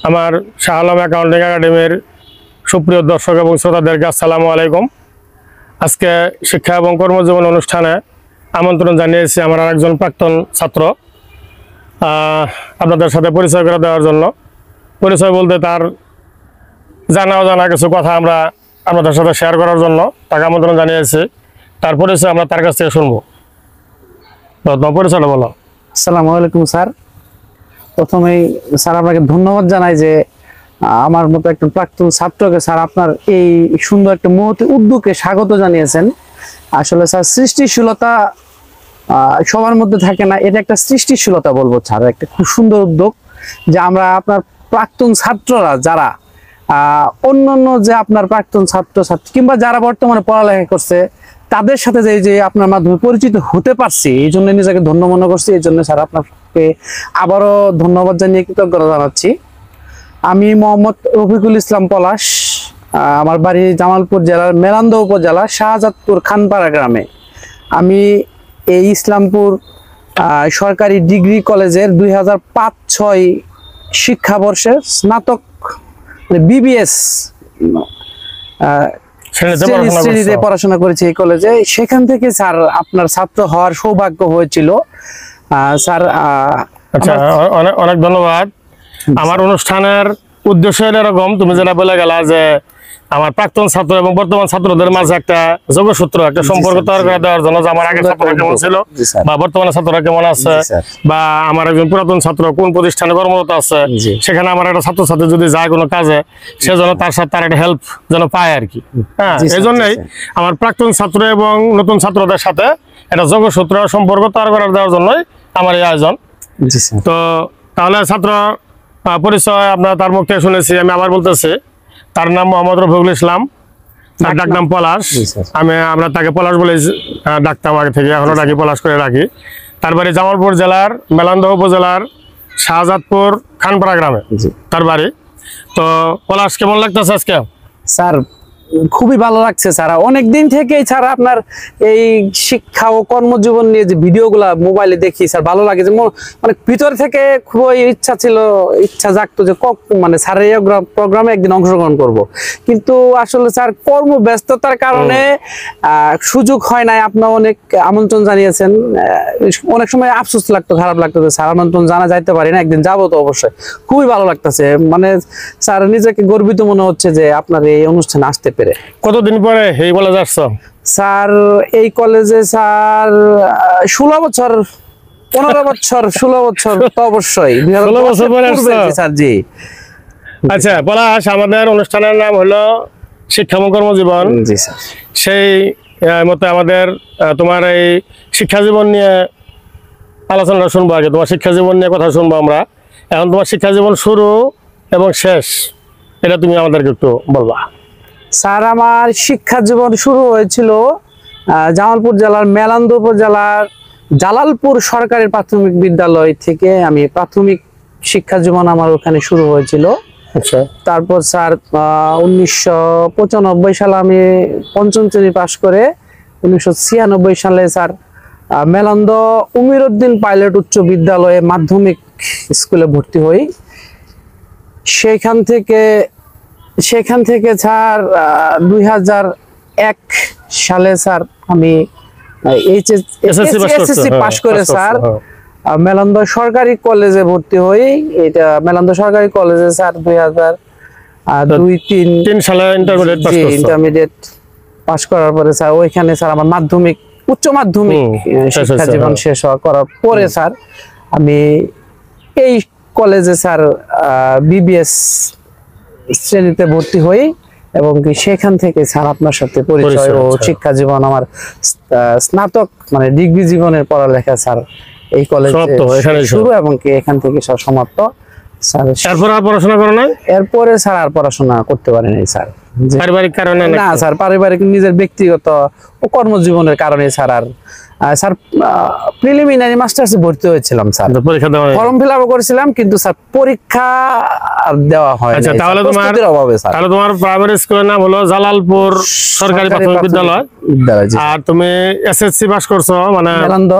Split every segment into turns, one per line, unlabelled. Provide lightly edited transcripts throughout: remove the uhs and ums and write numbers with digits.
আমার শাহ আলম অ্যাকাউন্টিং একাডেমির সুপ্রিয় দর্শক এবং শ্রোতাদেরকে আসসালামু আলাইকুম। আজকে শিক্ষা এবং কর্মজীবন অনুষ্ঠানে আমন্ত্রণ জানিয়েছি আমার আরেকজন প্রাক্তন ছাত্র আপনাদের সাথে পরিচয় করে দেওয়ার জন্য। পরিচয় বলতে তার জানা কিছু কথা আমরা আপনাদের সাথে শেয়ার করার জন্য তাকে আমন্ত্রণ জানিয়েছি। তার পরিচয় আমরা তার কাছ থেকে শুনবো। তোমার পরিচয়টা বলো।
আসসালামু আলাইকুম স্যার। প্রথমেই স্যার আপনাকে ধন্যবাদ জানাই যে আমার মতো একটা প্রাক্তন ছাত্রকে স্যার আপনার এই সুন্দর একটা মুহূর্তে উদ্যোগকে স্বাগত জানিয়েছেন। আসলে স্যার সৃষ্টিশীলতা সবার মধ্যে থাকে না, এটা একটা সৃষ্টিশীলতা বলবো স্যার, একটা খুব সুন্দর উদ্যোগ যে আমরা আপনার প্রাক্তন ছাত্ররা যারা অন্য যে আপনার প্রাক্তন ছাত্রছাত্রী কিংবা যারা বর্তমানে পড়ালেখা করছে তাদের সাথে যে আপনার মাধ্যমে পরিচিত হতে পারছি, এই জন্য নিজেকে ধন্য মনে করছি। এই জন্য স্যার আপনাকে আবারও ধন্যবাদ জানিয়ে কৃতজ্ঞতা জানাচ্ছি। আমি মোহাম্মদ রফিকুল ইসলাম পলাশ, আমার বাড়ি জামালপুর জেলার মেলান্দহ উপজেলা শাহজাদপুর খানপাড়া গ্রামে। আমি এই ইসলামপুর সরকারি ডিগ্রি কলেজের 2005-06 শিক্ষাবর্ষের স্নাতক বিবিএস শ্রেণীতে পড়াশোনা করেছি এই কলেজে। সেখান থেকে স্যার আপনার ছাত্র হওয়ার সৌভাগ্য হয়েছিল। স্যার
অনেক ধন্যবাদ। আমার অনুষ্ঠানের উদ্দেশ্য এরকম, তুমি যেটা বলে গেলা যে আমার প্রাক্তন ছাত্র এবং বর্তমান ছাত্রদের মাঝে একটা যোগসূত্র, একটা সম্পর্ক তৈরি করে দেওয়ার জন্য যে আমার আগের ছাত্ররা কেমন ছিল বা বর্তমানে ছাত্ররা কেমন আছে, বা আমার একজন পুরাতন ছাত্র কোন প্রতিষ্ঠানে কর্মরত আছে, সেখানে আমার একটা ছাত্রছাত্রী যদি যায় কোনো কাজে সেজন্য তার সাথে তার একটা হেল্প যেন পায় আর কি। হ্যাঁ, এই জন্যই আমার প্রাক্তন ছাত্র এবং নতুন ছাত্রদের সাথে একটা যোগসূত্র সম্পর্ক তৈরি করে দেওয়ার জন্যই আমার এই আয়োজন। তো তাহলে ছাত্র পরিচয় আপনারা তার মুখ থেকে শুনেছি, আমি আবার বলতেছি। তার নাম মোহাম্মদ রফিকুল ইসলাম, তার ডাক নাম পলাশ। আমরা তাকে পলাশ বলে ডাকতাম আগে থেকে, এখনো ডাকি, পলাশ করে রাখি। তার বাড়ি জামালপুর জেলার মেলান্দহ উপজেলার শাহজাদপুর খানপাড়া গ্রামে তার বাড়ি। তো পলাশ, কেমন লাগতেছে আজকে?
স্যার খুবই ভালো লাগছে স্যার। অনেকদিন থেকেই স্যার আপনার এই শিক্ষা ও কর্মজীবন নিয়ে যে ভিডিওগুলা মোবাইলে দেখি স্যার, ভালো লাগে। যে মানে ভিতর থেকে খুবই ইচ্ছা জাগতো যে মানে স্যারের এই প্রোগ্রামে একদিন অংশগ্রহণ করব। কিন্তু আসলে স্যার কর্মব্যস্ততার কারণে সুযোগ হয় নাই। আপনার অনেক আমন্ত্রণ জানিয়েছেন, অনেক সময় আফসোস লাগতো, খারাপ লাগতো যে স্যার আমন্ত্রণ জানা যাইতে পারি না, একদিন যাবো তো অবশ্যই। খুবই ভালো লাগতেছে, মানে স্যার নিজেকে গর্বিত মনে হচ্ছে যে আপনার এই অনুষ্ঠানে আসতে পেরে।
কতদিন পরে এই কলেজে আসছো?
স্যার এই কলেজে স্যার 16 বছর 15 বছর 16 বছর তো অবশ্যই 16 বছর পরে আসছো স্যার। জি
আচ্ছা পলাশ, আমাদের অনুষ্ঠানের নাম হলো শিক্ষা এবং কর্মজীবন।
জি স্যার।
সেই মতে আমাদের তোমার এই শিক্ষা জীবন নিয়ে আলোচনা শুনবো। আগে তোমার শিক্ষা জীবন নিয়ে কথা শুনবো আমরা। এখন তোমার শিক্ষা জীবন শুরু এবং শেষ এটা তুমি আমাদেরকে একটু বলবা।
স্যার আমার শিক্ষা জীবন শুরু হয়েছিল জামালপুর জেলার মেলান্দহ উপজেলার জালালপুর সরকারি প্রাথমিক বিদ্যালয় থেকে। আমি প্রাথমিক শিক্ষা জীবন আমার ওখানে শুরু হয়েছিল।
আচ্ছা।
তারপর স্যার 1995 সালে আমি পঞ্চম শ্রেণী পাশ করে 1996 সালে স্যার মেলান্দহ উমির উদ্দিন পাইলট উচ্চ বিদ্যালয়ে মাধ্যমিক স্কুলে ভর্তি হই। সেখান থেকে স্যার 2001 সালে স্যার আমি এসএসসি পাশ করে স্যার মেলান্দহ সরকারি কলেজে ভর্তি হই। এটা মেলান্দহ সরকারি কলেজে স্যার 2002-03 সালে ইন্টারমিডিয়েট পাশ করার পরে স্যার ওইখানে স্যার আমার উচ্চ মাধ্যমিক শিক্ষা জীবন শেষ করার পরে স্যার আমি এই কলেজে স্যার বিবিএস শ্রেণীতে ভর্তি হই এবং সেখান থেকে স্যার আপনার সাথে পরিচয় ও শিক্ষা জীবন আমার স্নাতক মানে ডিগ্রি জীবনের পড়ালেখা স্যার এই কলেজে শুরু এবং এখান থেকে সব সমাপ্ত। স্যার
এরপর আর পড়াশোনা করো না?
এরপরে স্যার আর পড়াশোনা করতে পারি নাই স্যার, পারিবারিক কারণে। না স্যার, পারিবারিক নিজের ব্যক্তিগত ও কর্মজীবনের কারণে স্যার আর স্যার প্রিলিমিনারি মাস্টার্সে ভর্তি হয়েছিলাম স্যার,
পরীক্ষা দেওয়া হয়নি?
ফর্ম ফিল আপ করেছিলাম কিন্তু স্যার পরীক্ষা আর দেওয়া হয়
আচ্ছা,
নাই,
তাহলে
স্যার,
তোমার
প্রস্তুতির অভাবে স্যার।
তাহলে তোমার প্রাইমারি স্কুলের নাম হলো জালালপুর সরকারি প্রাথমিক বিদ্যালয়।
বিদ্যালয়, জি।
আর তুমি এসএসসি পাস করছো মানে
মেলান্দ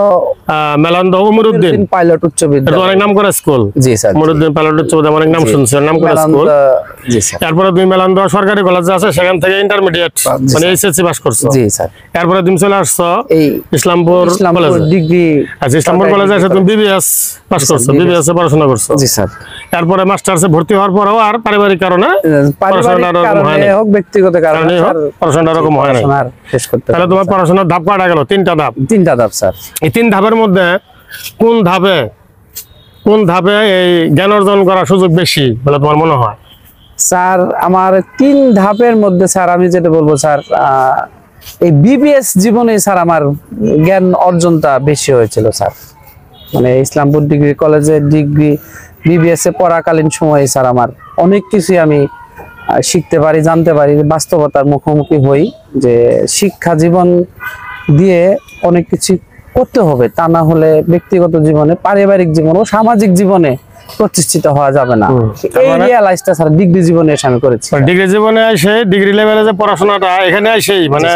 মেলান্দ উমরউদ্দিন,
পাইলট উচ্চ
এটা
বিদ্যালয়,
অনেক নাম করা স্কুল।
জি স্যার,
উমরউদ্দিন পাইলট উচ্চ বিদ্যালয়, অনেক নাম শুনছো, নাম করা স্কুল।
জি স্যার,
তারপরে তুমি মেলান্দ সরকারি কলেজ আছে, সেখান থেকে ইন্টারমিডিয়েট
জি
মানে
স্যার।
এসএসসি পাস করছো।
জি স্যার।
এরপরে তুমি চলে আসছো
এই
ইসলামপুর কলেজে।
ডিগ্রি,
আচ্ছা, ইসলামপুর কলেজে এসে তুমি বিবিএস পাস করছো, বিবিএস এ পড়াশোনা করছো।
জি স্যার।
তারপরে মাস্টার্সে ভর্তি হওয়ার পরেও আর পারিবারিক কারণে
পারিবারিক কারণে হোক, ব্যক্তিগত কারণে স্যার
পড়াশোনা এরকম হয় না।
পড়াশোনা আর শেষ করতে
তাহলে তোমার পড়াশোনার ধাপ কাটা গেল তিনটা ধাপ।
তিনটা ধাপ স্যার।
এই তিন ধাপের মধ্যে কোন ধাপে এই জ্ঞান অর্জন করার সুযোগ বেশি বলে তোমার মনে হয়?
স্যার আমার তিন ধাপের মধ্যে স্যার আমি যেটা বলবো স্যার, এই বিবিএস জীবনে স্যার আমার জ্ঞান অর্জনটা বেশি হয়েছিল স্যার। মানে ইসলামপুর ডিগ্রি কলেজে ডিগ্রি বিবিএস এ পড়াকালীন সময়ে স্যার আমার অনেক কিছুই আমি শিখতে পারি, জানতে পারি, বাস্তবতার মুখোমুখি হই যে শিক্ষা জীবন দিয়ে অনেক কিছু করতে হবে, তা না হলে ব্যক্তিগত জীবনে, পারিবারিক জীবনে ও সামাজিক জীবনে প্রতিষ্ঠিত হওয়া যাবে না। এই রিয়ালাইজটা স্যার ডিগ্রি জীবনে এসে আমি করেছি।
ডিগ্রি জীবনে এসে ডিগ্রি লেভেলে যে পড়াশোনাটা এখানে এসেই মানে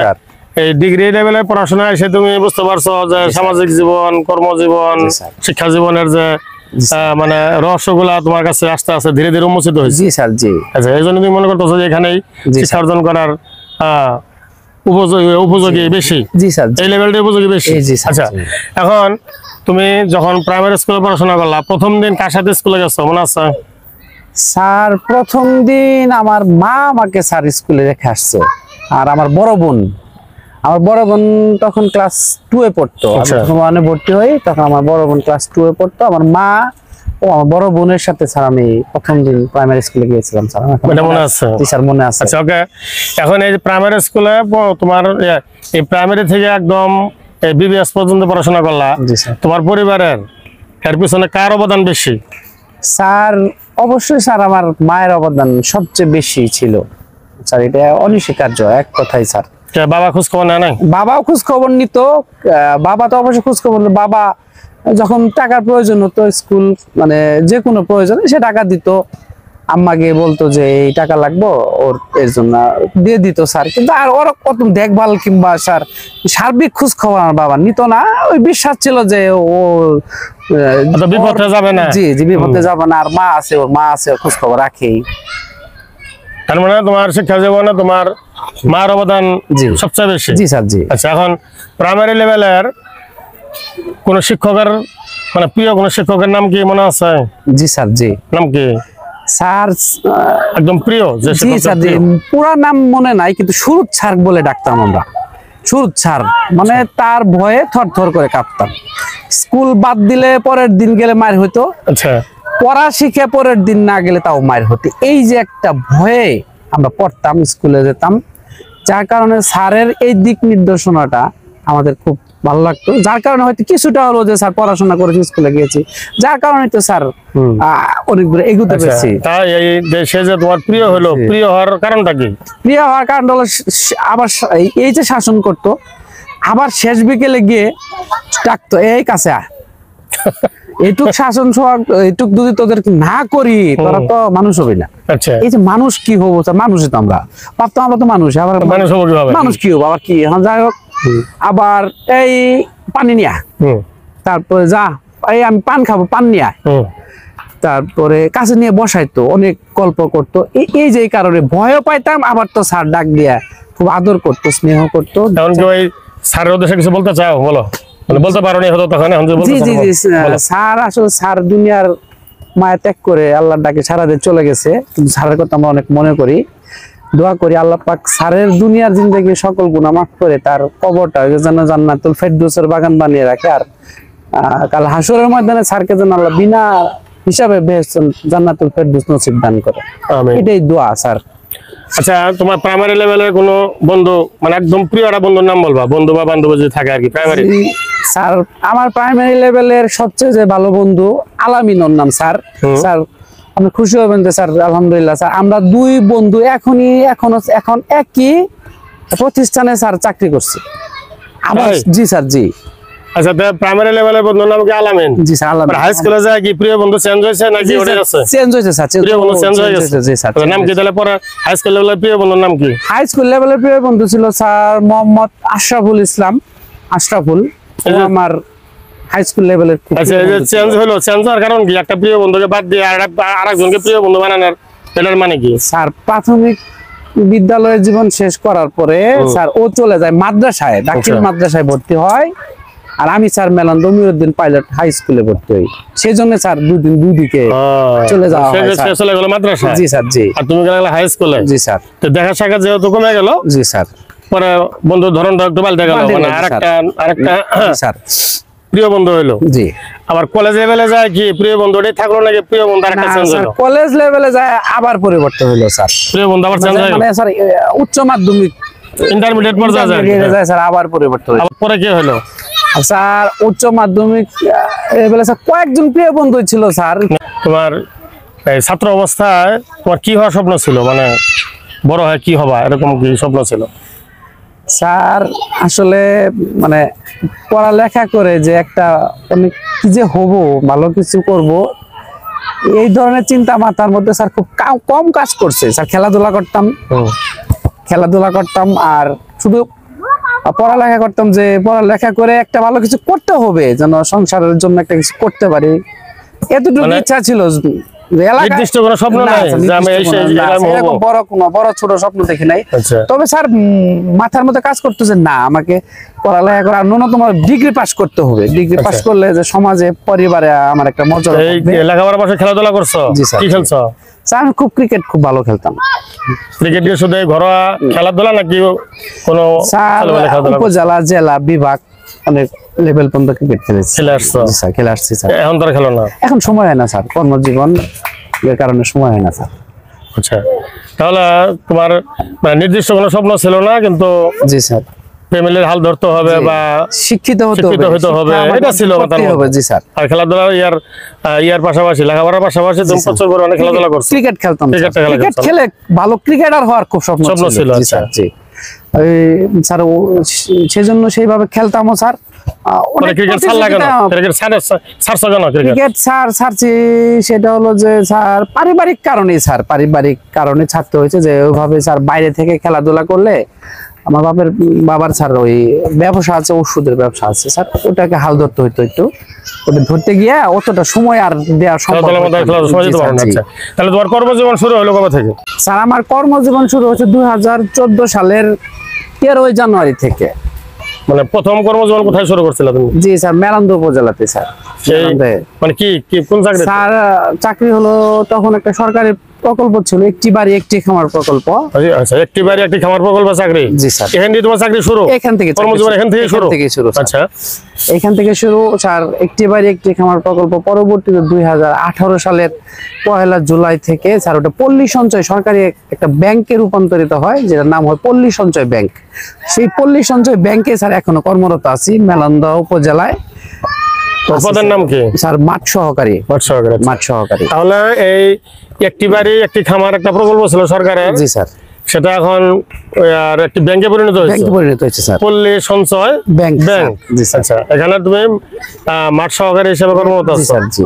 এই ডিগ্রি লেভেলের পড়াশোনা এসে তুমি বুঝতে পারছো যে সামাজিক জীবন, কর্মজীবন, শিক্ষা জীবনের যে মানে রহস্যগুলা তোমার কাছে আস্তে আস্তে ধীরে ধীরে উন্মোচিত হয়েছে।
জি স্যার, জি।
আচ্ছা, এই জন্য তুমি মনে করতেছো যে এখানেই শিক্ষা অর্জন করার উপযোগী বেশি?
জি স্যার,
এই লেভেলটা উপযোগী বেশি। আচ্ছা, এখন তুমি যখন প্রাইমারি স্কুলে পড়াশোনা করলা, প্রথম দিন কার সাথে স্কুলে গেছো মনে আছে?
স্যার প্রথম দিন আমার মা আমাকে স্যার স্কুলে রেখে আসছে, আর আমার বড় বোন তখন ক্লাস 2 এ পড়তো। আমি ভর্তি হই তখন আমার বড় বোন ক্লাস 2 এ পড়তো। আমার মা ও আমার বড় বোনের সাথে স্যার আমি প্রথম দিন প্রাইমারি স্কুলে গিয়েছিলাম স্যার।
এটা মনে আছে?
জি স্যার, মনে আছে।
আচ্ছা, ওকে। এখন এই প্রাইমারি স্কুলে তোমার এই প্রাইমারি থেকে একদম বিবিএস পর্যন্ত পড়াশোনা করলা,
জি স্যার।
তোমার পরিবারের এর পিছনে কার অবদান বেশি?
স্যার অবশ্যই স্যার আমার মায়ের অবদান সবচেয়ে বেশি ছিল স্যার, এটা অনস্বীকার্য এক কথাই স্যার।
বাবা খোঁজ খবর নেয় নাই?
বাবাও খোঁজ খবর নিত, বাবা তো অবশ্যই খোঁজ খবর নিত। বাবা যখন টাকার প্রয়োজন হতো, স্কুল মানে যে কোনো প্রয়োজনে সে টাকা দিত, আম্মাকে বলতো যে এই টাকা লাগবো ওর, এর জন্য দিয়ে দিত স্যার। কিন্তু আর ওর কত দেখভাল কিংবা স্যার সার্বিক খোঁজ খবর আমার বাবা নিত না। ওই বিশ্বাস ছিল যে ও
বিপদে যাবে না।
জি জি, বিপদে যাবে না, আর মা আছে, ওর মা আছে, খোঁজ খবর রাখেই।
তার মানে তোমার শিক্ষা জীবনে তোমার মার অবদান সবচেয়ে বেশি?
জি স্যার, জি।
আচ্ছা, এখন প্রাইমারি লেভেলের কোন শিক্ষকের মানে প্রিয় কোন শিক্ষকের নাম কি মনে আছে?
জি স্যার, জি।
নাম কি
স্যার?
একদম প্রিয় যে
জি স্যার, জি। পুরা নাম মনে নাই, কিন্তু সুরত স্যার বলে ডাকতাম আমরা। সুরত স্যার মানে তার ভয়ে থরথর করে কাঁপতাম। স্কুল বাদ দিলে পরের দিন গেলে মার হইতো।
আচ্ছা,
পড়া শিখে পরের দিন না গেলে তাও মার হতো। এই যে একটা ভয়ে আমরা পড়তাম, স্কুলে যেতাম, যার কারণে স্যারের এই দিক নির্দেশনাটা আমাদের খুব ভালো লাগতো। যার কারণে হয়তো কিছুটা হলো যে স্যার পড়াশোনা করেছি, স্কুলে গিয়েছি, যার কারণে তো স্যার অনেক দূরে এগোতে পেরেছি।
তাই এই দেশে যে তোমার প্রিয় হলো, প্রিয় হওয়ার কারণটা কি?
প্রিয় হওয়ার কারণ হলো আবার এই যে শাসন করতো, আবার শেষ বিকেলে গিয়ে ডাকতো, এই কাছে এইটুক শাসন এইটুক যদি তোদের না করি তোরা তো মানুষ হবে না।
আচ্ছা,
এই যে মানুষ কি হবো, মানুষই তো আমরা ভাবতাম, আমরা তো মানুষ, আবার মানুষ কি হবো, আবার কি এখন যাই হোক। আবার এই পানি নিয়া, তারপরে যা এই আমি পান খাবো, পান নিয়া, তারপরে কাছে নিয়ে বসাইতো, অনেক গল্প করতো। এই যে কারণে ভয়ও পাইতাম, আবার তো স্যার ডাক দিয়া খুব আদর করতো, স্নেহ করতো।
স্যারের উদ্দেশ্যে কিছু বলতে চাও? বলো, বলতে পারো না হতো তখন।
জি জি জি স্যার আসলে স্যার দুনিয়ার মায়া ত্যাগ করে আল্লাহর ডাকে সারা দিয়ে চলে গেছে, কিন্তু স্যারের কথা আমরা অনেক মনে করি, দোয়া করি আল্লাহ পাক স্যারের দুনিয়ার জিন্দেগি সকল গুনাহ মাফ করে তার কবরটা যেন জান্নাতুল ফেরদৌসের বাগান বানিয়ে রাখে। আর কাল হাসরের ময়দানে স্যারকে যেন আল্লাহ বিনা হিসাবে জান্নাতুল ফেরদৌস নসিব দান করে, এটাই দোয়া স্যার।
আচ্ছা, তোমার প্রাইমারি লেভেলের কোনো বন্ধু মানে একদম প্রিয় একটা বন্ধুর নাম বলবা, বন্ধু বা বান্ধব যদি থাকে আর কি প্রাইমারি?
স্যার আমার প্রাইমারি লেভেলের সবচেয়ে যে ভালো বন্ধু আলামিন ওর নাম স্যার। স্যার আপনি খুশি হবেন যে স্যার আলহামদুলিল্লাহ স্যার আমরা দুই বন্ধু এখন একই প্রতিষ্ঠানে স্যার চাকরি করছি। আবার জি স্যার, জি।
আচ্ছা, প্রাইমারি লেভেলের বন্ধুর নাম কি আলামিন?
জি স্যার আলামিন।
হাই স্কুলে যায় কি প্রিয় বন্ধু চেঞ্জ হয়েছে নাকি ওটাই আছে?
চেঞ্জ হয়েছে স্যার,
প্রিয় বন্ধু চেঞ্জ হয়ে গেছে।
জি স্যার।
আচ্ছা, নাম কি তাহলে পরে হাই স্কুল লেভেলের প্রিয় বন্ধুর নাম কি?
হাই স্কুল লেভেলের প্রিয় বন্ধু ছিল স্যার মোহাম্মদ আশরাফুল ইসলাম, আশরাফুল। ও আমার হাই স্কুল লেভেলের খুব
আচ্ছা,
প্রিয়
এই যে
বন্ধু ছিল।
চেঞ্জ হলো, চেঞ্জ হওয়ার কারণ কি? একটা প্রিয় বন্ধুকে বাদ দিয়ে আরেকজনকে প্রিয় বন্ধু বানানোর এটার মানে কি?
স্যার প্রাথমিক বিদ্যালয়ের জীবন শেষ করার পরে স্যার ও চলে যায় মাদ্রাসায়, দাখিল
আচ্ছা।
মাদ্রাসায় ভর্তি হয়। আর আমি স্যার মেলান দমিরুদ্দিন পাইলট হাই স্কুলে ভর্তি হই। সেই জন্য স্যার দুই দিকে চলে যাওয়া হয় স্যার।
সে চলে গেল মাদ্রাসা।
জি স্যার। জি
আর তুমি গেলে হাই স্কুলে।
জি স্যার।
তো দেখা সাক্ষাৎ যেহেতু কমে গেল,
জি স্যার।
পরে বন্ধুর ধরনটা একটু পাল্টে গেল,
পাল্টে
মানে
গেল,
আরেকটা
জি স্যার।
প্রিয় বন্ধু হইলো।
জি
আবার কলেজে লেভেলে যায় কি প্রিয় বন্ধুটাই থাকলো নাকি প্রিয় বন্ধু
না
আরেকটা চেঞ্জ
স্যার,
হলো?
কলেজ লেভেলে যায় আবার পরিবর্তন হলো স্যার।
প্রিয় বন্ধু আবার চেঞ্জ হয়ে গেল,
মানে স্যার উচ্চ মাধ্যমিক
ইন্টারমিডিয়েট পর্যায়ে যায়।
যায় স্যার আবার পরিবর্তন হলো।
আবার পরে কি হলো?
স্যার উচ্চ মাধ্যমিক লেভেলে স্যার কয়েকজন প্রিয় বন্ধু ছিল স্যার।
তোমার এই ছাত্র অবস্থায় তোমার কি হওয়ার স্বপ্ন ছিল, মানে বড় হয় কি হবা এরকম কি স্বপ্ন ছিল?
স্যার আসলে মানে পড়ালেখা করে যে একটা অনেক কি যে হব, ভালো কিছু করব, এই ধরনের চিন্তা মাথার মধ্যে স্যার খুব কম কাজ করছে স্যার। খেলাধুলা করতাম আর শুধু পড়ালেখা করতাম, যে পড়ালেখা করে একটা ভালো কিছু করতে হবে, যেন সংসারের জন্য একটা কিছু করতে পারি, এতটুকু
মানে
ইচ্ছা ছিল।
নির্দিষ্ট কোনো স্বপ্ন নাই যে আমি এই
বড় ছোট স্বপ্ন দেখি নাই।
আচ্ছা।
তবে স্যার মাথার মধ্যে কাজ করতেছে না, আমাকে পড়ালেখা করে আর ন্যূনতম ডিগ্রি পাস করতে হবে। ডিগ্রি পাস করলে যে সমাজে পরিবারে আমার একটা মর্যাদা
এই
থাকবে।
লেখাপড়ার পাশে খেলাধুলা করছো?
জি স্যার।
কি খেলছো?
স্যার আমি ক্রিকেট খুব ভালো খেলতাম।
ক্রিকেট কি শুধু এই ঘরোয়া খেলাধুলা নাকি কোনো
স্যার
খেলাধুলা করছো?
উপজেলা, জেলা, বিভাগ অনেক লেভেল পর্যন্ত ক্রিকেট খেলেছি।
খেলে আসছো?
জি স্যার, খেলে আসছি স্যার।
এখন তো আর খেলো না?
এখন সময় হয় না স্যার, কর্মজীবন এর কারণে সময় হয় না স্যার।
আচ্ছা, তাহলে তোমার মানে নির্দিষ্ট কোনো স্বপ্ন ছিল না, কিন্তু
জি স্যার।
ফ্যামিলির হাল ধরতে হবে বা
শিক্ষিত হতে
শিক্ষিত হতে হবে,
শিক্ষা
এটা ছিল
আমাদের
মাথার
করতেই হবে।
মধ্যে।
জি স্যার।
আর খেলাধুলা ইয়ার পাশাপাশি লেখাপড়ার পাশাপাশি তুমি প্রচুর পরিমাণে খেলাধুলা করছো?
ক্রিকেট খেলতাম স্যার।
ক্রিকেটটা খেলা
ক্রিকেট
খেলতাম।
খেলে ভালো ক্রিকেটার হওয়ার খুব স্বপ্ন ছিল। জি
আচ্ছা।
স্যার। জি স্যার সেজন্য সেইভাবে খেলতামও স্যার।
মানে ক্রিকেট ছাড়লা কেন? ক্রিকেট ছাড়ছো কেন?
ক্রিকেট স্যার ছাড়ছি সেটা হলো যে স্যার পারিবারিক কারণে ছাড়তে হয়েছে। যে ওইভাবে স্যার বাইরে থেকে খেলাধুলা করলে আমার বাবার স্যার ওই ব্যবসা আছে, ওষুধের ব্যবসা আছে স্যার, ওটাকে হাল ধরতে হইতো একটু। ওটা ধরতে গিয়ে অতটা সময় আর দেওয়া সম্ভব
খেলাধুলার মধ্যে সময় দিতে পারো না। আচ্ছা, তাহলে তোমার কর্মজীবন শুরু হলো কবে থেকে?
স্যার আমার কর্মজীবন শুরু হচ্ছে 2014 সালের 13 জানুয়ারি থেকে।
মানে প্রথম কর্মজীবন কোথায় শুরু করছিলে তুমি?
জি স্যার, মেলান্দহ উপজেলাতে স্যার।
মানে কি কোন চাকরি?
স্যার চাকরি হলো তখন একটা সরকারি প্রকল্প ছিল, একটি বাড়ি একটি খামার প্রকল্প।
আচ্ছা, একটি বাড়ি একটি খামার প্রকল্প চাকরি।
জি স্যার।
এখান থেকে তোমার চাকরি শুরু?
এখান থেকে
কর্মজীবন এখান থেকে শুরু।
আচ্ছা, এখান থেকে শুরু স্যার। একটি বাড়ি একটি খামার প্রকল্প পরবর্তীতে 2018 সালের 1 জুলাই থেকে স্যার ওটা পল্লী সঞ্চয় সরকারি একটা ব্যাংকে রূপান্তরিত হয়, যেটার নাম হয় পল্লী সঞ্চয় ব্যাংক। সেই পল্লী সঞ্চয় ব্যাংকে স্যার এখনো কর্মরত আছি মেলান্দহ উপজেলায়।
পদের নাম কি?
স্যার মাঠ সহকারী।
তাহলে এই একটি বাড়ি একটি খামার একটা প্রকল্প ছিল সরকারের।
জি স্যার।
সেটা এখন আর একটি ব্যাংকে পরিণত হয়েছে,
স্যার
পল্লী সঞ্চয় ব্যাংক।
জি স্যার।
আচ্ছা, এখানে তুমি মাঠ সহকারী হিসেবে কর্মরত আছো?
স্যার জি।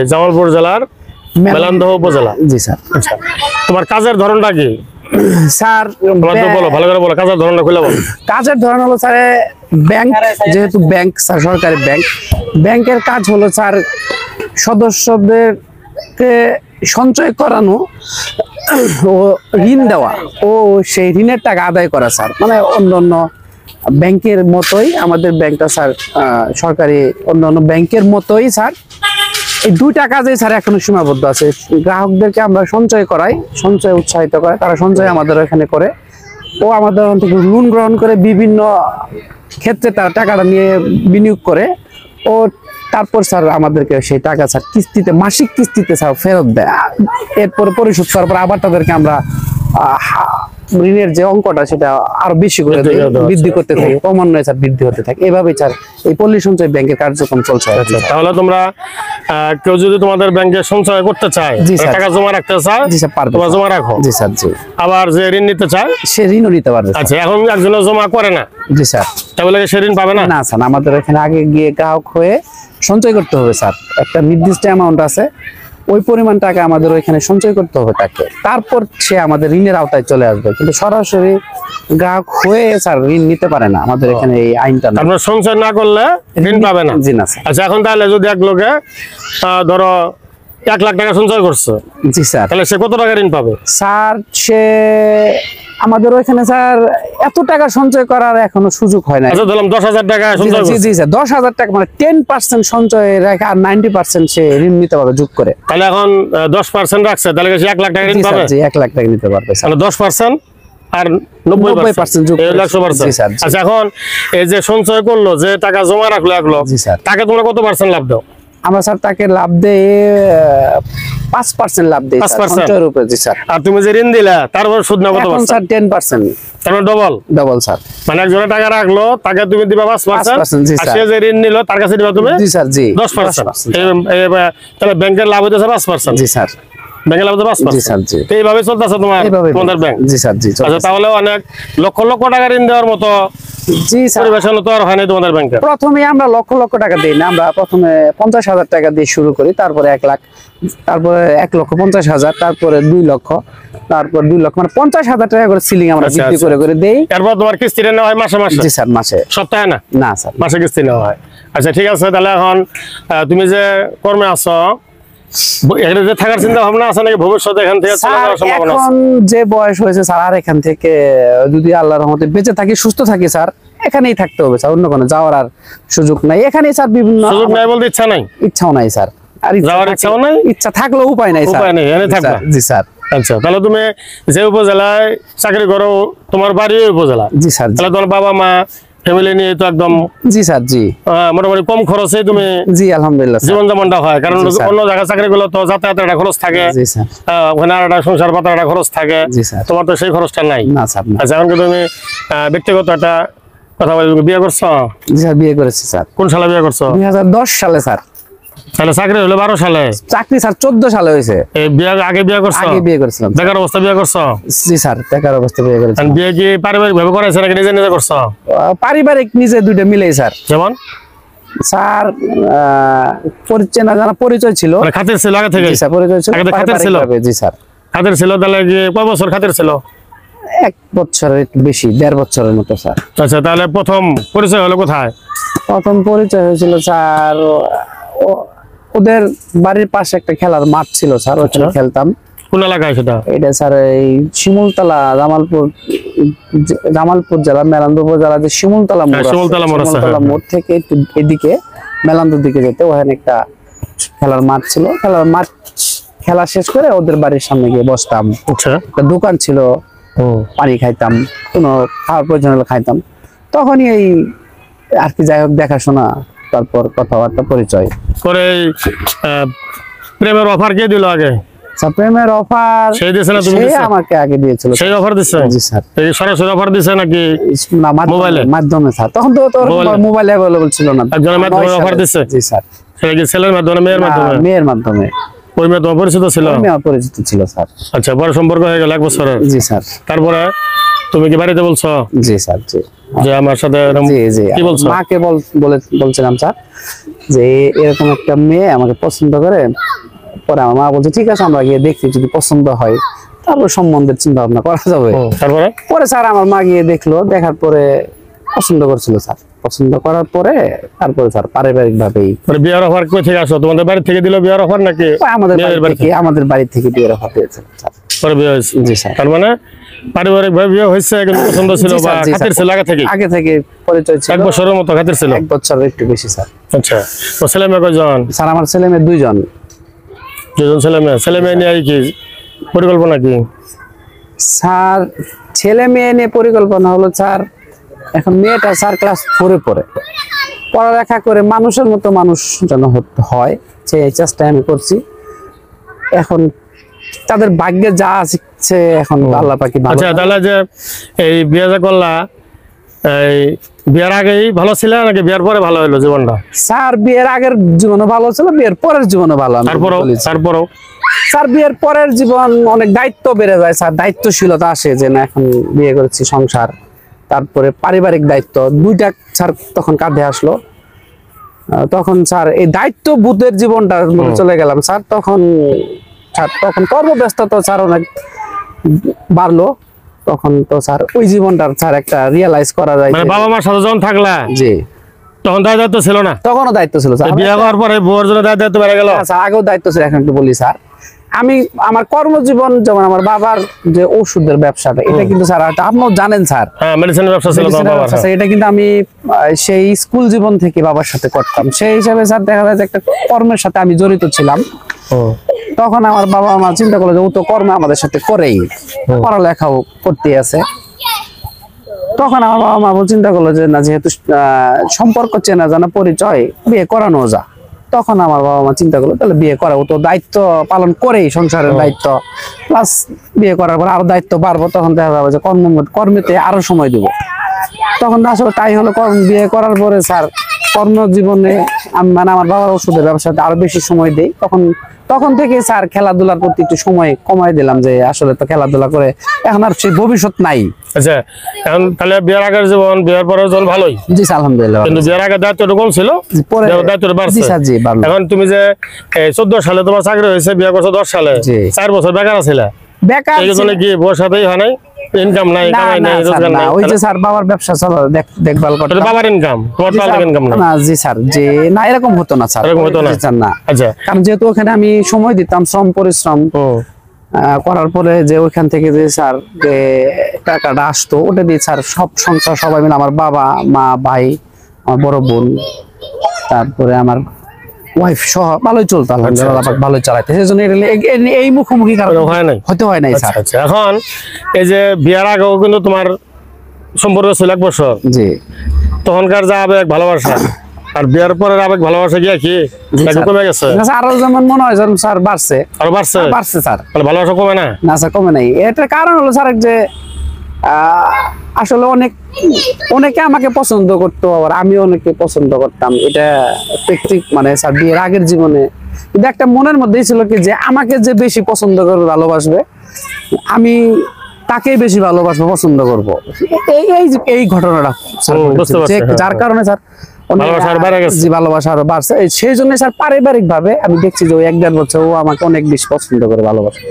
জামালপুর জেলার মেলান্দহ উপজেলা।
জি স্যার।
আচ্ছা, তোমার কাজের ধরনটা কি
স্যার?
বলো, ভালো করে বলো, কাজের ধরনটা খুলে বলো।
কাজের ধরন হলো স্যার ব্যাংক, যেহেতু ব্যাংক স্যার সরকারি ব্যাংক, ব্যাংকের কাজ হলো স্যার সদস্যদেরকে সঞ্চয় করানো ও ঋণ দেওয়া ও সেই ঋণের টাকা আদায় করা স্যার। মানে অন্যান্য ব্যাংকের মতোই আমাদের ব্যাংকটা স্যার সরকারি অন্যান্য ব্যাংকের মতোই স্যার। এই দুইটা কাজে স্যার এখনো সীমাবদ্ধ আছে। গ্রাহকদেরকে আমরা সঞ্চয় করাই, সঞ্চয় উৎসাহিত করে, তারা সঞ্চয় আমাদের এখানে করে, ও আমাদের ওখান থেকে লোন গ্রহণ করে বিভিন্ন ক্ষেত্রে তারা টাকাটা নিয়ে বিনিয়োগ করে, ও তারপর স্যার আমাদেরকে সেই টাকা স্যার কিস্তিতে, মাসিক কিস্তিতে স্যার ফেরত দেয়। এরপরে পরিশোধ করার পর আবার তাদেরকে আমরা ঋণের যে অঙ্কটা সেটা আরো বেশি করে দেয়, বৃদ্ধি করতে থাকে, ক্রমান্বয়ে স্যার বৃদ্ধি হতে থাকে। এভাবেই স্যার এই পল্লী সঞ্চয় ব্যাংকের কার্যক্রম চলছে।
আচ্ছা, তাহলে তোমরা কেউ যদি তোমাদের ব্যাংকে সঞ্চয় করতে চায়,
জি স্যার।
টাকা জমা রাখতে চায়,
জি স্যার, পারবে
তোমরা
স্যার।
জমা রাখো।
জি স্যার, জি।
আবার যে ঋণ নিতে চায়
সে ঋণও নিতে পারবে স্যার।
আচ্ছা, এখন একজনে জমা করে না,
জি স্যার।
তাহলে কি সে ঋণ পাবে না?
না স্যার, আমাদের এখানে আগে গিয়ে গ্রাহক হয়ে সঞ্চয় করতে হবে স্যার। একটা নির্দিষ্ট অ্যামাউন্ট আছে, ওই পরিমাণ টাকা আমাদের ওইখানে সঞ্চয় করতে হবে তাকে, তারপর সে আমাদের ঋণের আওতায় চলে আসবে। কিন্তু সরাসরি গ্রাহক হয়ে স্যার ঋণ নিতে পারে না, আমাদের এখানে এই আইনটা না।
আপনার সঞ্চয় না করলে ঋণ পাবে না?
জি না স্যার।
আচ্ছা, এখন তাহলে যদি এক লোকে ধরো 1 লাখ টাকা সঞ্চয় করছে,
জি স্যার।
তাহলে সে কত টাকা ঋণ পাবে?
স্যার সে আমাদের ওইখানে স্যার এত টাকা সঞ্চয় করার এখনো সুযোগ হয় না।
আচ্ছা, ধরলাম 10,000 টাকা সঞ্চয়
জি
করছে,
জি স্যার, 10,000 টাকা মানে 10% সঞ্চয় রেখে আর 90% সে ঋণ নিতে পারবে যোগ করে।
তাহলে এখন 10% রাখছে, তাহলে কি সে 1 লাখ টাকা ঋণ
জি
পাবে?
স্যার, জি 1 লাখ টাকা নিতে পারবে স্যার।
তাহলে 10% আর 90%
যোগ করে।
100%।
জি স্যার, জি।
আচ্ছা, এখন এই যে সঞ্চয় করলো, যে টাকা জমা রাখলো 1 লাখ,
জি স্যার।
তাকে তোমরা কত পার্সেন্ট লাভ দাও?
আমরা স্যার তাকে লাভ দেই 5% লাভ দেই স্যার
5%?
সঞ্চয়ের উপরে। জি স্যার।
আর তুমি যে ঋণ দিলা তারপর সুদ না কত
এখন
পার্সেন্ট?
স্যার 10%,
তারপর ডবল।
Double sir.
মানে একজনে টাকা রাখলো, তাকে তুমি দিবা 5%,
5%, জি
আর
স্যার।
সে যে ঋণ নিল তার কাছে দিবা তুমি
জি স্যার, জি
10%।
10%,
তাহলে ব্যাংকের লাভ হইতেছে 5%।
জি স্যার।
ব্যাংকের লাভ হচ্ছে 5%।
জি স্যার, জি।
তো এইভাবে চলতেছে
এইভাবে
তোমাদের ব্যাংক?
জি স্যার, জি
আচ্ছা,
চলতেছে।
তাহলে অনেক লক্ষ লক্ষ টাকা ঋণ দেওয়ার মতো
জি স্যার।
পরিবেশন তো আর হয়নি তোমাদের ব্যাংকে।
প্রথমে আমরা লক্ষ লক্ষ টাকা দিই না, আমরা প্রথমে 50,000 টাকা দিয়ে শুরু করি, তারপরে 1 লাখ, তারপরে 1,50,000, তারপরে 2 লক্ষ, তারপর 2 লক্ষ, মানে 50,000 টাকা করে সিলিং আমরা
আচ্ছা,
বৃদ্ধি করে করে দেই।
এরপর তোমার কিস্তি নেওয়া হয় মাসে মাসে?
জি স্যার, মাসে।
সপ্তাহে না?
না স্যার।
মাসে কিস্তি নেওয়া হয়। আচ্ছা, ঠিক আছে। তাহলে এখন তুমি যে কর্মে আছো, এখানে যে থাকার চিন্তা ভাবনা আছে নাকি ভবিষ্যতে এখান থেকে চলে
স্যার
যাওয়ার সম্ভাবনা আছে?
এখন যে বয়স হয়েছে স্যার, আর এখান থেকে যদি আল্লাহর রহমতে বেঁচে থাকি, সুস্থ থাকি স্যার, এখানেই থাকতে হবে স্যার, অন্য কোনো যাওয়ার আর সুযোগ নাই। এখানেই স্যার বিভিন্ন
সুযোগ নাই বলতে ইচ্ছা নাই?
ইচ্ছাও নাই স্যার। আর
যাওয়ার ইচ্ছাও নাই?
ইচ্ছা থাকলেও উপায় নাই স্যার।
উপায় নেই, এখানে
জি
থাকবা?
স্যার, জি স্যার।
আচ্ছা, তাহলে তুমি যে উপজেলায় চাকরি করো, তোমার বাড়ি ওই উপজেলা,
জি স্যার, জি।
তাহলে তোমার বাবা মা ফ্যামিলি নিয়ে তো একদম
জি স্যার, জি।
মোটামুটি কম খরচে তুমি
জি আলহামদুলিল্লাহ স্যার।
জীবনযাপনটা হয়। কারণ
জি, স্যার।
অন্য জায়গায় চাকরি করলে তো যাতায়াতের একটা খরচ থাকে,
জি স্যার।
ওখানে আর একটা সংসার পাতার একটা খরচ থাকে।
জি স্যার।
তোমার তো সেই খরচটা নাই।
না স্যার, না।
আচ্ছা, এখন কি তুমি ব্যক্তিগত একটা কথা বলি, তুমি বিয়ে করছো?
জি স্যার, বিয়ে করেছি স্যার
কোন সালে বিয়ে করছো?
2010 সালে স্যার।
তাহলে চাকরি হলো 12 সালে?
চাকরি স্যার 14 সালে হয়েছে।
এই বিয়ে আগে বিয়ে করছো?
আগে বিয়ে করেছিলাম।
বেকার অবস্থা বিয়ে করছো?
জি স্যার, বেকার অবস্থায় বিয়ে করেছি।
আর বিয়ে কি পারিবারিক ভাবে করাইছে নাকি নিজে নিজে করছো?
পারিবারিক নিজে দুইটা মিলেই স্যার।
যেমন
স্যার পরিচয় না জানা পরিচয় ছিল।
মানে খাতির ছিল আগে থেকে?
জি স্যার, পরিচয় ছিল।
আগে থেকে খাতির ছিল?
পারিবারিকভাবে, জি স্যার।
খাতির ছিল, তাহলে কি কয় বছর খাতির ছিল?
1 বছরের একটু বেশি, 1.5 বছরের মতো স্যার।
আচ্ছা, তাহলে প্রথম পরিচয় হলো কোথায়?
প্রথম পরিচয় হয়েছিল স্যার ওদের বাড়ির পাশে একটা খেলার মাঠ ছিল স্যার, ওখানে খেলতাম।
কোন এলাকায় সেটা?
এটা স্যার এই শিমুলতলা, জামালপুর জেলা, মেলান্দু উপজেলা যে শিমুলতলা মোড় আছে,
শিমুলতলা মোড় আছে,
শিমুলতলা
হ্যাঁ।
মোড় থেকে একটু এদিকে মেলান্দুর দিকে যেতে ওখানে একটা খেলার মাঠ ছিল। খেলার মাঠ খেলা শেষ করে ওদের বাড়ির সামনে গিয়ে বসতাম।
আচ্ছা।
একটা দোকান ছিল, পানি খাইতাম, কোনো খাওয়ার প্রয়োজন হলে খাইতাম। তখনই এই আর কি যাই হোক দেখাশোনা, তারপর কথাবার্তা, পরিচয়
পরে প্রেমের অফার কে দিল আগে?
স্যার। প্রেমের অফার
সেই দিছে না তুমি
সে
দিছো?
আমাকে আগে দিয়েছিল।
সেই অফার দিছে?
জি স্যার।
এই সরাসরি অফার দিছে নাকি
না,
মোবাইলে?
মাধ্যমে স্যার। তখন তো মোবাইল অ্যাভেলেবল ছিল না।
একজনের মাধ্যমে
9
অফার
সালে।
দিছে?
জি স্যার।
সেটা কি ছেলের মাধ্যমে না মেয়ের মাধ্যমে?
মেয়ের মাধ্যমে।
ওই মেয়ে তোমার পরিচিত ছিল?
মেয়ে পরিচিত ছিল স্যার।
আচ্ছা, পরে সম্পর্ক হয়ে গেল 1 বছরের?
জি স্যার।
তারপরে তুমি কি বাড়িতে বলছো
জি স্যার, জি।
যে আমার সাথে এরকম?
জি জি।
কি বলছো?
মাকে বলছিলাম স্যার যে এরকম একটা মেয়ে আমাকে পছন্দ করে। পরে আমার মা বলছে ঠিক আছে, আমরা গিয়ে দেখি, যদি পছন্দ হয় তারপর সম্বন্ধের চিন্তা ভাবনা করা যাবে।
তারপরে?
পরে স্যার আমার মা গিয়ে দেখলো, দেখার পরে পছন্দ করছিল স্যার। পছন্দ করার পরে তারপরে স্যার পারিবারিক ভাবেই
বিয়ের অফার কই থেকে আসো? তোমাদের বাড়ি থেকে দিল বিয়ের অফার নাকি
আমাদের বাড়ি থেকে বিয়ের অফার দিয়েছে স্যার।
পরে বিয়ে হয়েছে?
জি স্যার।
তার মানে পারিবারিক ভাবে বিয়ে হয়েছে, কিন্তু পছন্দ ছিল বা খাতির ছিল আগে থেকে?
আগে থেকে পরিচয় ছিল।
1 বছরের মতো খাতির ছিল?
1 বছরের একটু বেশি স্যার।
আচ্ছা, তো ছেলে মেয়ে কয়জন?
স্যার আমার ছেলে মেয়ে 2 জন।
2 জন ছেলে মেয়ে? ছেলে মেয়ে নিয়ে কি পরিকল্পনা কি
স্যার? ছেলে মেয়ে নিয়ে পরিকল্পনা হলো স্যার, এখন মেয়েটা স্যার ক্লাস 4-এ পড়ে, পড়ালেখা করে মানুষের মতো মানুষ যেন হয় সেই চেষ্টা আমি করছি। এখন তাদের ভাগ্যে যা আছে যাচ্ছে এখন, আল্লাহ পাকি ভালো।
আচ্ছা, তাহলে যে এই বিয়ে যে করলা, এই বিয়ের আগেই ভালো ছিল নাকি বিয়ের পরে ভালো হলো জীবনটা?
স্যার বিয়ের আগের জীবনও ভালো ছিল, বিয়ের পরের জীবনও ভালো।
তারপরেও
স্যার বিয়ের পরের জীবন অনেক দায়িত্ব বেড়ে যায় স্যার, দায়িত্বশীলতা আসে যে না এখন বিয়ে করেছি, সংসার, তারপরে পারিবারিক দায়িত্ব দুইটা স্যার তখন কাঁধে আসলো। তখন স্যার এই দায়িত্ব বোধের জীবনটার মধ্যে চলে গেলাম স্যার। তখন কর্মব্যস্ততা স্যার অনেক বাড়লো। তখন তো স্যার ওই জীবনটার স্যার একটা রিয়েলাইজ করা যায়,
মানে বাবা মার সাথে যখন থাকলা
জি
তখন দায়িত্ব ছিল না?
তখনও দায়িত্ব ছিল স্যার।
বিয়ে করার পরে বউর জন্য দায়িত্ব বেড়ে গেল?
স্যার আগেও দায়িত্ব ছিল, এখন একটু বলি স্যার। আমি আমার কর্মজীবন যেমন আমার বাবার যে ওষুধের ব্যবসাটা, এটা কিন্তু স্যার আপনিও জানেন স্যার,
হ্যাঁ মেডিসিনের ব্যবসা ছিল তোমার বাবার।
এটা কিন্তু আমি সেই স্কুল জীবন থেকে বাবার সাথে করতাম। সেই হিসাবে স্যার দেখা যায় যে একটা কর্মের সাথে আমি জড়িত ছিলাম। তখন আমার বাবা মা চিন্তা করলো যে ও তো কর্ম আমাদের সাথে করেই, পড়ালেখাও করতে আছে। তখন আমার বাবা মা চিন্তা করলো যে না, যেহেতু সম্পর্ক চেনা জানা পরিচয়, বিয়ে করানো যা। তখন আমার বাবা মা চিন্তা করলো তাহলে বিয়ে করা, ও তো দায়িত্ব পালন করেই, সংসারের দায়িত্ব প্লাস বিয়ে করার পর আরো দায়িত্ব বাড়বো, তখন দেখা যাবে যে কর্মেতে আরো সময় দেবো। তখন আসলে তাই হলো, বিয়ে করার পরে স্যার কর্মজীবনে আমি মানে আমার বাবার ওষুধের ব্যবসাতে আরো বেশি সময় দেই। তখন থেকে স্যার খেলাধুলার প্রতি একটু সময় কমাই দিলাম, যে আসলে তো খেলাধুলা করে এখন আর সেই ভবিষ্যৎ নাই।
আচ্ছা, এখন তাহলে বিয়ের আগের জীবন বিয়ের পরের জীবন ভালোই?
জি স্যার আলহামদুলিল্লাহ।
কিন্তু বিয়ের আগে দায়িত্বটা কম ছিল, দায়িত্বটা বাড়ছে। এখন তুমি যে 14 সালে তোমার চাকরি হয়েছে, বিয়ে করছো 10 সালে, 4 বছর বেকার ছিলে,
বেকার
এই জন্য কি বউর সাথেই হয় নাই? ইনকাম নাই, কামাই নাই, রোজগার নাই?
ওই যে স্যার বাবার ব্যবসা চলো দেখভাল করতে,
বাবার ইনকাম, তোমার তো ইনকাম নাই?
না জি স্যার, যে না এরকম হতো না স্যার,
এরকম হতো না। আচ্ছা,
কারণ যেহেতু ওখানে আমি সময় দিতাম, শ্রম পরিশ্রম করার পরে যে ওইখান থেকে যে স্যার যে টাকাটা আসতো, ওটা দিয়ে স্যার সব সংসার সবাই মিলে, আমার বাবা মা ভাই, আমার বড় বোন, তারপরে আমার ওয়াইফ সহ ভালোই চলতো আলহামদুলিল্লাহ, ভালোই চালাইতে। সেজন্য এই মুখোমুখি হতে হয় নাই স্যার।
আচ্ছা, এখন এই যে বিয়ার আগেও কিন্তু তোমার সম্পর্ক ছিল 1 বছর,
জি,
তখনকার যা আবেগ ভালোবাসা আর বিয়ার পরের আবেগ ভালোবাসা গিয়া কি কমে গেছে?
আরো যেমন মনে হয় যেন স্যার বাড়ছে,
আরো বাড়ছে
স্যার,
মানে ভালোবাসা কমে না? না
স্যার কমে নাই। এটার কারণ হলো স্যার যে আসলে অনেকে আমাকে পছন্দ করতো, আবার আমি অনেকে পছন্দ করতাম। এটা মানে স্যার বিয়ের আগের জীবনে কিন্তু একটা মনের মধ্যেই ছিল কি যে আমাকে যে বেশি পছন্দ করবে, ভালোবাসবে, আমি তাকেই বেশি ভালোবাসবো, পছন্দ করবো। এই ঘটনাটা যার কারণে স্যার ভালোবাসা আরো বাড়ছে। সেই জন্য স্যার পারিবারিক ভাবে আমি দেখছি যে ওই 1-1.5 বছর ও আমাকে অনেক বেশি পছন্দ করে, ভালোবাসে।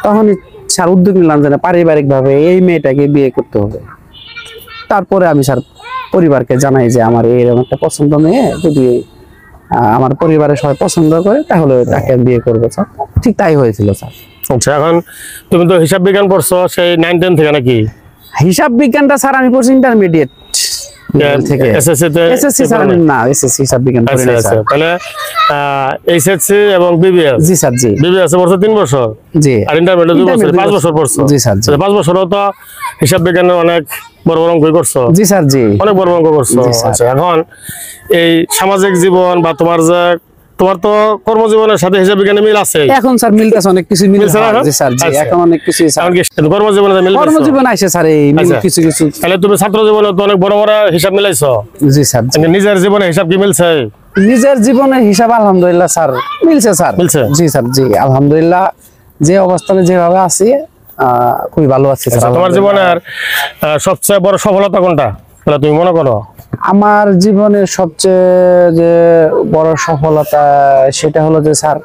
তখনই স্যার উদ্যোগ নিলাম যে পারিবারিক ভাবে এই মেয়েটাকে বিয়ে করতে হবে। তারপরে আমি স্যার পরিবারকে জানাই যে আমার এরকম একটা পছন্দ মেয়ে, যদি আমার পরিবারের সবাই পছন্দ করে তাহলে তাকে বিয়ে করবো স্যার। ঠিক তাই হয়েছিল স্যার।
আচ্ছা, এখন তুমি তো হিসাব বিজ্ঞান পড়ছো সেই 9-10 থেকে নাকি?
হিসাব বিজ্ঞানটা স্যার আমি পড়ছি ইন্টারমিডিয়েট থেকে, এসএসসি স্যার না, এসএসসি হিসাব বিজ্ঞান পড়ি না স্যার।
তাহলে এইচএসসি এবং বিবিএস? জি স্যার, জি। বিবিএস পড়ছো 3 বছর, জি, আর ইন্টারমিডিয়েট 2 বছর, 5 বছর পড়ছো? জি স্যার। 5 বছরও তো হিসাব বিজ্ঞানের অনেক বড় বড় অঙ্ক করছো? জি স্যার, জি, অনেক বড় অঙ্ক করছো। আচ্ছা, এখন এই সামাজিক জীবন বা তোমার তো কর্মজীবনের সাথে হিসাব বিজ্ঞানের মিল আছে? এখন স্যার মিলতেছে, অনেক কিছু মিলছে। জি স্যার, জি, এখন অনেক কিছু স্যার কর্মজীবনে মিল, কর্মজীবন আছে স্যার এই মিল কিছু কিছু। তাহলে তুমি ছাত্র জীবনে তো অনেক বড় বড় হিসাব মিলাইছো? জি স্যার। নিজের জীবনে হিসাব কি মিলছে? নিজের জীবনে হিসাব আলহামদুলিল্লাহ স্যার মিলছে স্যার। মিলছে? জি স্যার, জি আলহামদুলিল্লাহ, যে অবস্থানে যেভাবে আছি খুবই ভালো আছি স্যার। তোমার জীবনের সবচেয়ে বড় সফলতা কোনটা তুমি মনে করো? আমার জীবনের সবচেয়ে যে বড় সফলতা সেটা হলো যে স্যার,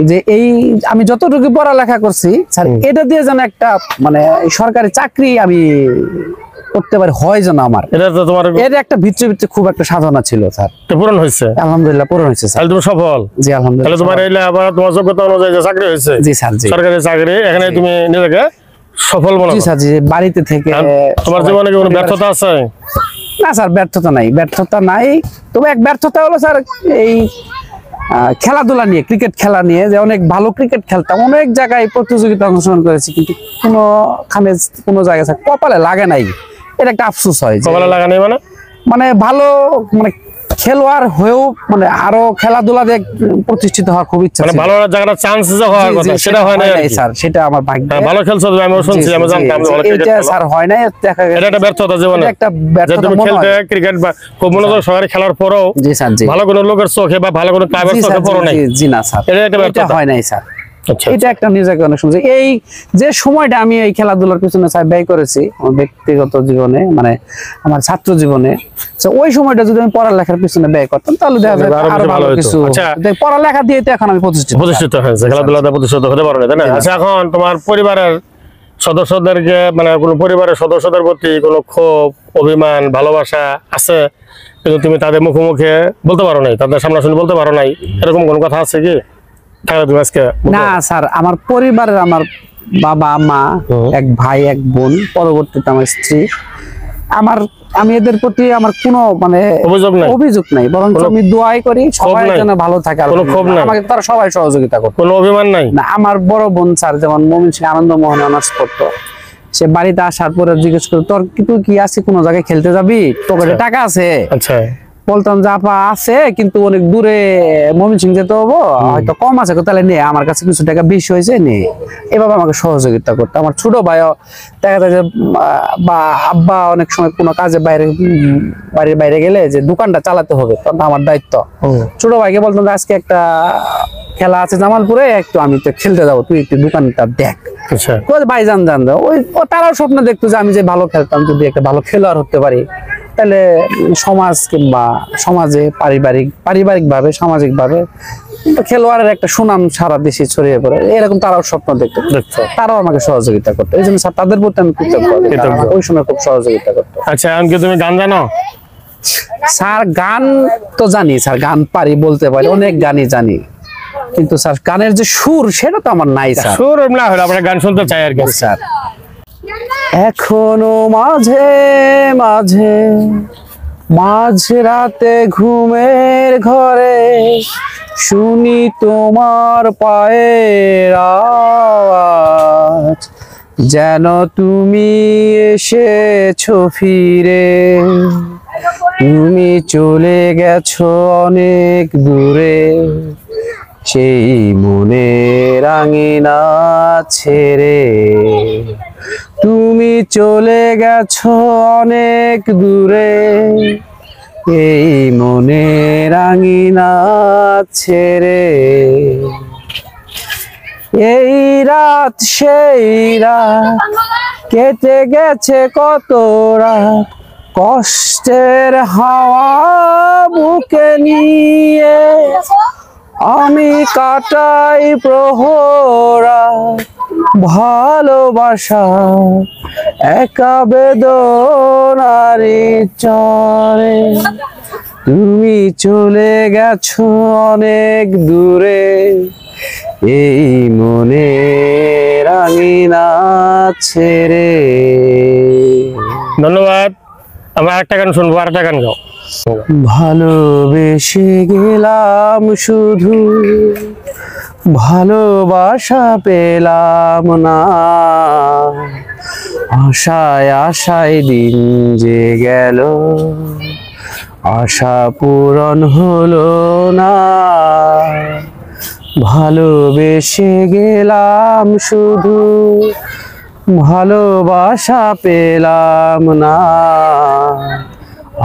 যে এই আমি যতটুকু পড়ালেখা করছি স্যার, এটা দিয়ে যেন একটা মানে সরকারি চাকরি আমি করতে পারি, হয় যেন আমার। এটা তো তোমার এর একটা ভিতরে খুব একটা সাধনা ছিল স্যার, তো পূরণ হয়েছে আলহামদুলিল্লাহ, পূরণ হয়েছে স্যার। তুমি সফল? জি আলহামদুলিল্লাহ। তাহলে তোমার এই আবার তোমার যোগ্যতা অনুযায়ী যে চাকরি হয়েছে? জি স্যার, জি, সরকারি চাকরি, এখানে তুমি নিজেকে সফল মনে করো? জি স্যার, জি, বাড়িতে থেকে। তোমার জীবনে কি কোনো ব্যর্থতা আছে? না স্যার, ব্যর্থতা নাই, তবে এক ব্যর্থতা হলো স্যার এই খেলাধুলা নিয়ে, ক্রিকেট খেলা নিয়ে, যে অনেক ভালো ক্রিকেট খেলতাম, অনেক জায়গায় প্রতিযোগিতা অংশগ্রহণ করেছি, কিন্তু কোনো জায়গায় কপালে লাগে নাই। এটা একটা আফসোস হয়। কপালে লাগা নাই মানে ভালো, মানে
খেলোয়াড় হয়েও মানে আরো খেলাধুলা দিয়ে প্রতিষ্ঠিত হওয়ার খুব ইচ্ছা
মানে
ছিল।
ভালো জায়গাটা চান্স যে হওয়ার
জি,
কথা
জি,
সেটা হয় না আর কি।
স্যার, সেটা আমার ভাগ্য।
হ্যাঁ, ভালো খেলছো তুমি, আমিও শুনছি, আমি জানতাম যে ভালো ক্রিকেট
এটা
খেলো।
স্যার হয় নাই, দেখা গেছে
এটা একটা ব্যর্থতা জীবনে,
এটা একটা
যে
ব্যর্থতা
তুমি
মনে
খেলতে
হয়।
ক্রিকেট বা খুব মনোযোগ সহকারে খেলার পরেও
জি স্যার, জি
ভালো কোনো লোকের চোখে বা ভালো কোনো ক্লাবের
জি
চোখে
স্যার,
পড়ো নাই।
জি না স্যার,
এটা একটা
এটা
ব্যর্থতা।
হয় নাই স্যার।
আচ্ছা,
এটা একটা নিজেকে অনেক সময় এই যে সময়টা আমি এই খেলাধুলার পিছনে স্যার ব্যয় করেছি আমার ব্যক্তিগত জীবনে, মানে আমার ছাত্র জীবনে, তো ওই সময়টা যদি আমি পড়ালেখার পিছনে ব্যয় করতাম তাহলে দেখা যায়
আরো বেশি
আরো
ভালো
ভালো
হতো।
কিছু।
আচ্ছা।
পড়ালেখা দিয়ে তো এখন আমি প্রতিষ্ঠিত।
প্রতিষ্ঠিত হয়েছে, খেলাধুলাতে প্রতিষ্ঠিত হতে পারো না, তাই না? আচ্ছা, এখন তোমার পরিবারের সদস্যদেরকে, মানে কোনো পরিবারের সদস্যদের প্রতি কোনো ক্ষোভ, অভিমান, ভালোবাসা আছে, কিন্তু তুমি তাদের মুখোমুখি বলতে পারো নাই, তাদের সামনাসামনি বলতে পারো নাই, এরকম কোনো কথা আছে কি? তাহলে তুমি আজকে বলতে
না
পারো।
স্যার, আমার পরিবারের আমার বাবা মা, এক ভাই এক বোন, পরবর্তীতে আমার স্ত্রী, আমি এদের প্রতি আমার কোনো মানে অভিযোগ নাই, বরং আমি দোয়াই করি সবাই যেন ভালো থাকে।
কোনো ক্ষোভ নাই,
আমাকে তারা সবাই সহযোগিতা করে,
কোনো অভিমান নাই।
না আমার বড় বোন স্যার যেমন ময়মনসিংহ আনন্দমোহন অনার্স করতো, সে বাড়িতে আসার পরে জিজ্ঞেস করে তোর তুই কি আছে কোনো জায়গায় খেলতে যাবি, তোর কাছে টাকা আছে?
আচ্ছা,
বলতাম যে আপা আছে, কিন্তু অনেক দূরে ময়মনসিংহ যেতে হবো, হয়তো কম আছে, তাহলে নে, আমার কাছে কিছু টাকা বেশি হয়েছে নে। এভাবে আমাকে সহযোগিতা করতো। আমার ছোট ভাইও দেখা যায় যে বা আব্বা অনেক সময় কোনো কাজে বাড়ির বাইরে গেলে যে দোকানটা চালাতে হবে, তখন আমার দায়িত্ব। ছোট ভাইকে বলতাম যে আজকে একটা খেলা আছে জামালপুরে, একটু আমি তো খেলতে যাবো, তুই একটু দোকানটা দেখ।
আচ্ছা,
ভাই জান ওই তারাও স্বপ্ন দেখতো যে আমি যে ভালো খেলতাম, যদি একটা ভালো খেলোয়াড় হতে পারি, তাহলে সমাজ কিংবা সমাজে পারিবারিক ভাবে, সামাজিক ভাবে খেলোয়াড়ের একটা সুনাম সারা দেশে ছড়িয়ে পড়ে, এরকম তারাও স্বপ্ন দেখতো। তারাও আমাকে সহযোগিতা করতো, এই জন্য স্যার তাদের প্রতি আমি কৃতজ্ঞ। ওই সময় খুব সহযোগিতা করতো।
আচ্ছা, এমনকি তুমি গান জানো?
স্যার গান তো জানি স্যার, গান পারি, বলতে পারি, অনেক গানই জানি, কিন্তু স্যার গানের যে সুর সেটা তো আমার নাই স্যার।
সুর না হলে আমরা গান শুনতে চাই আর কি
স্যার। এখনো মাঝে মাঝে মাঝরাতে ঘুমের ঘরে শুনি তোমার পায়ের আওয়াজ, যেন তুমি এসেছো ফিরে, তুমি চলে গেছো অনেক দূরে, সেই মনে রাঙিনা ছেড়ে, তুমি চলে গেছো অনেক দূরে, এই মনে রাঙিনা ছেড়ে। এই রাত সেই রাত কেটে গেছে কত রাত, কষ্টের হাওয়া বুকে নিয়ে আমি কাটাই প্রহরা, ভালোবাসা একা বেদনারি চরে, তুমি চলে গেছো অনেক দূরে, এই মনে রাঙিনা ছেড়ে।
ধন্যবাদ। আমরা আরেকটা গান শুনবো, আরেকটা গান গাও।
ভালোবেসে গেলাম শুধু, ভালোবাসা পেলাম না, আশায় আশায় দিন যে গেল, আশা পূরণ হলো না। ভালোবেসে গেলাম শুধু, ভালোবাসা পেলাম না,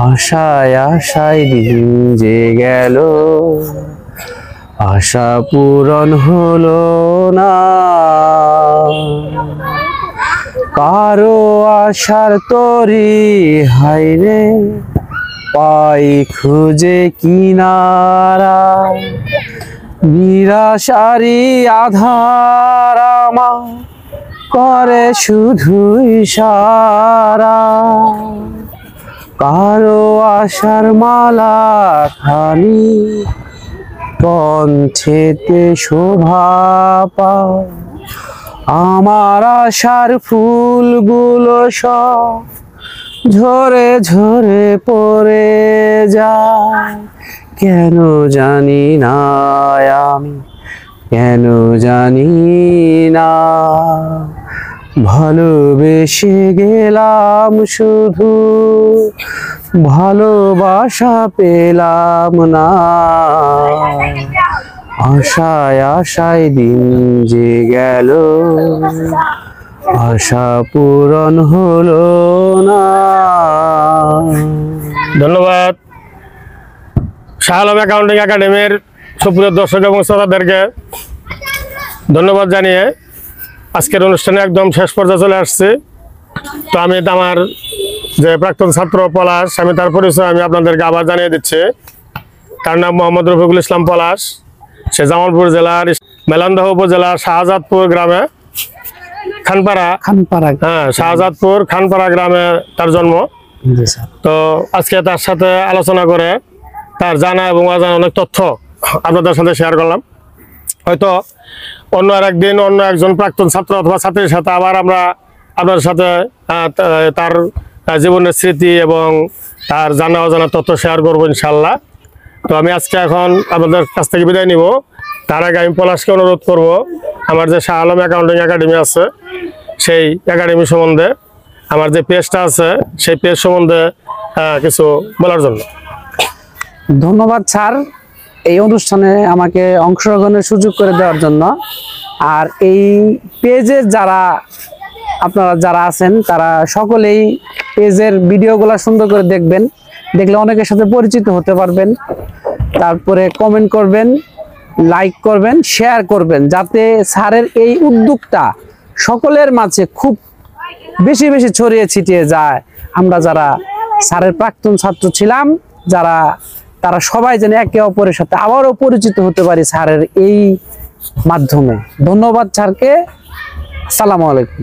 আশায় আশায় দিন যে গেল, আশা পূরণ হলো না। কারো আশার তরি হাইরে পাই খুঁজে কিনারা, নিরাশারি আধার আমার করে শুধু ইশারা, কারো আশার মালা খানি কণ্ঠেতে শোভা পায়, আমার আশার ফুলগুলো সব ঝরে ঝরে পড়ে যায়, কেন জানি না আমি, কেন জানি না। ভালোবেসে গেলাম শুধু, ভালোবাসা পেলাম না, আশায় আশায় দিন যে গেল, আশা পূরণ হলো না।
ধন্যবাদ। শাহ আলম অ্যাকাউন্টিং একাডেমির সুপ্রিয় দর্শক এবং শ্রোতাদেরকে ধন্যবাদ জানিয়ে আজকের অনুষ্ঠানে একদম শেষ পর্যায়ে চলে আসছে। তো আমি আমার যে প্রাক্তন ছাত্র পলাশ, আমি তার পরিচয় আমি আপনাদেরকে আবার জানিয়ে দিচ্ছি। তার নাম মোহাম্মদ রফিকুল ইসলাম পলাশ। সে জামালপুর জেলার মেলান্দহ উপজেলার শাহজাদপুর গ্রামে খানপাড়া, হ্যাঁ শাহজাদপুর খানপাড়া গ্রামে তার জন্ম। তো আজকে তার সাথে আলোচনা করে তার জানা এবং অজানা অনেক তথ্য আপনাদের সাথে শেয়ার করলাম। হয়তো অন্য আর একদিন অন্য একজন প্রাক্তন ছাত্র অথবা ছাত্রীর সাথে আবার আমরা আপনাদের সাথে তার জীবনের স্মৃতি এবং তার জানা অজানা তথ্য শেয়ার করবো ইনশাল্লাহ। তো আমি আজকে এখন আপনাদের কাছ থেকে বিদায় নিব। তার আগে আমি পলাশকে অনুরোধ করব আমার যে শাহ আলম অ্যাকাউন্টিং একাডেমি আছে সেই একাডেমি সম্বন্ধে, আমার যে পেজটা আছে সেই পেজ সম্বন্ধে কিছু বলার জন্য।
ধন্যবাদ স্যার এই অনুষ্ঠানে আমাকে অংশগ্রহণের সুযোগ করে দেওয়ার জন্য। আর এই পেজের আপনারা যারা আছেন তারা সকলেই পেজের ভিডিওগুলো সুন্দর করে দেখবেন, দেখলে অনেকের সাথে পরিচিত হতে পারবেন। তারপরে কমেন্ট করবেন, লাইক করবেন, শেয়ার করবেন, যাতে স্যারের এই উদ্যোগটা সকলের মাঝে খুব বেশি বেশি ছড়িয়ে ছিটিয়ে যায়। আমরা যারা স্যারের প্রাক্তন ছাত্র ছিলাম তারা সবাই যেন একে অপরের সাথে আবারও পরিচিত হতে পারি স্যারের এই মাধ্যমে। ধন্যবাদ স্যারকে। আসসালামু আলাইকুম।